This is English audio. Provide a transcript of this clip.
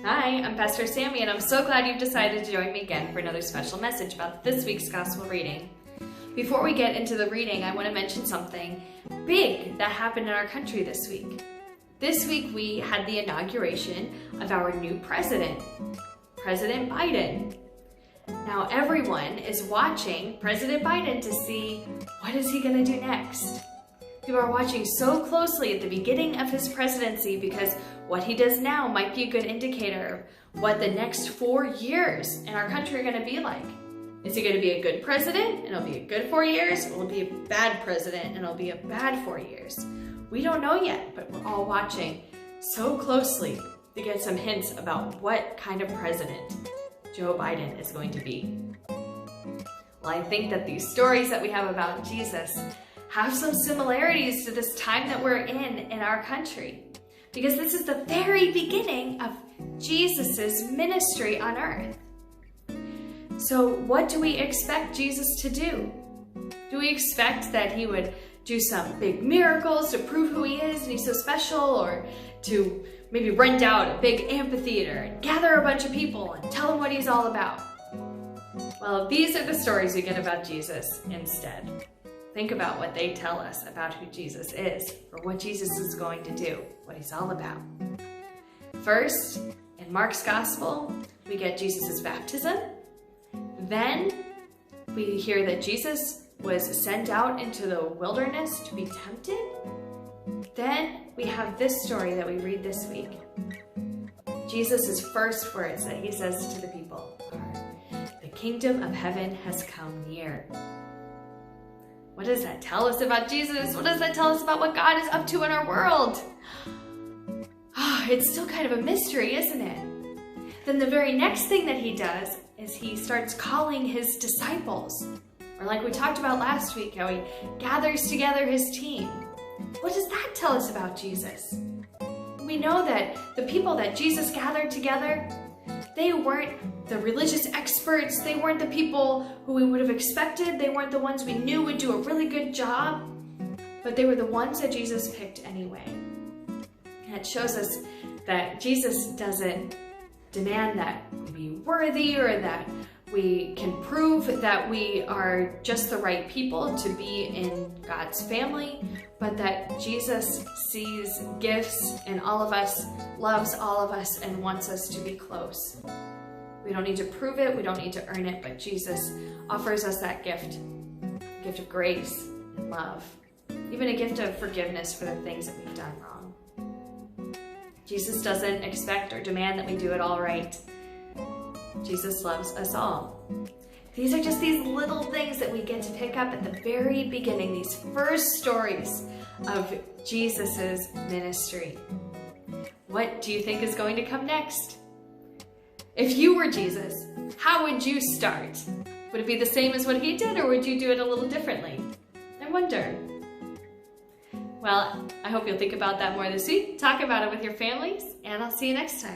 Hi, I'm Pastor Sami, and I'm so glad you've decided to join me again for another special message about this week's Gospel reading. Before we get into the reading, I want to mention something big that happened in our country this week. This week we had the inauguration of our new president, President Biden. Now everyone is watching President Biden to see what is he going to do next. People are watching so closely at the beginning of his presidency because what he does now might be a good indicator of what the next 4 years in our country are going to be like. Is he going to be a good president and it'll be a good 4 years? Or will he be a bad president and it'll be a bad 4 years? We don't know yet, but we're all watching so closely to get some hints about what kind of president Joe Biden is going to be. Well, I think that these stories that we have about Jesus have some similarities to this time that we're in our country, because this is the very beginning of Jesus's ministry on earth. So what do we expect Jesus to do? Do we expect that he would do some big miracles to prove who he is and he's so special, or to maybe rent out a big amphitheater and gather a bunch of people and tell them what he's all about? Well, these are the stories we get about Jesus instead. Think about what they tell us about who Jesus is, or what Jesus is going to do, what he's all about. First, in Mark's Gospel, we get Jesus' baptism. Then we hear that Jesus was sent out into the wilderness to be tempted. Then we have this story that we read this week. Jesus' first words that he says to the people are, "The kingdom of heaven has come near." What does that tell us about Jesus? What does that tell us about what God is up to in our world? It's still kind of a mystery, isn't it? Then the very next thing that he does is he starts calling his disciples. Or like we talked about last week, how he gathers together his team. What does that tell us about Jesus? We know that the people that Jesus gathered together, they weren't the religious experts. They weren't the people who we would have expected. They weren't the ones we knew would do a really good job. But they were the ones that Jesus picked anyway. And it shows us that Jesus doesn't demand that we be worthy or that we can prove that we are just the right people to be in God's family, but that Jesus sees gifts in all of us, loves all of us, and wants us to be close. We don't need to prove it, we don't need to earn it, but Jesus offers us that gift, a gift of grace and love, even a gift of forgiveness for the things that we've done wrong. Jesus doesn't expect or demand that we do it all right. Jesus loves us all. These are just these little things that we get to pick up at the very beginning, these first stories of Jesus's ministry. What do you think is going to come next? If you were Jesus, how would you start? Would it be the same as what he did, or would you do it a little differently? I wonder. Well, I hope you'll think about that more this week, talk about it with your families, and I'll see you next time.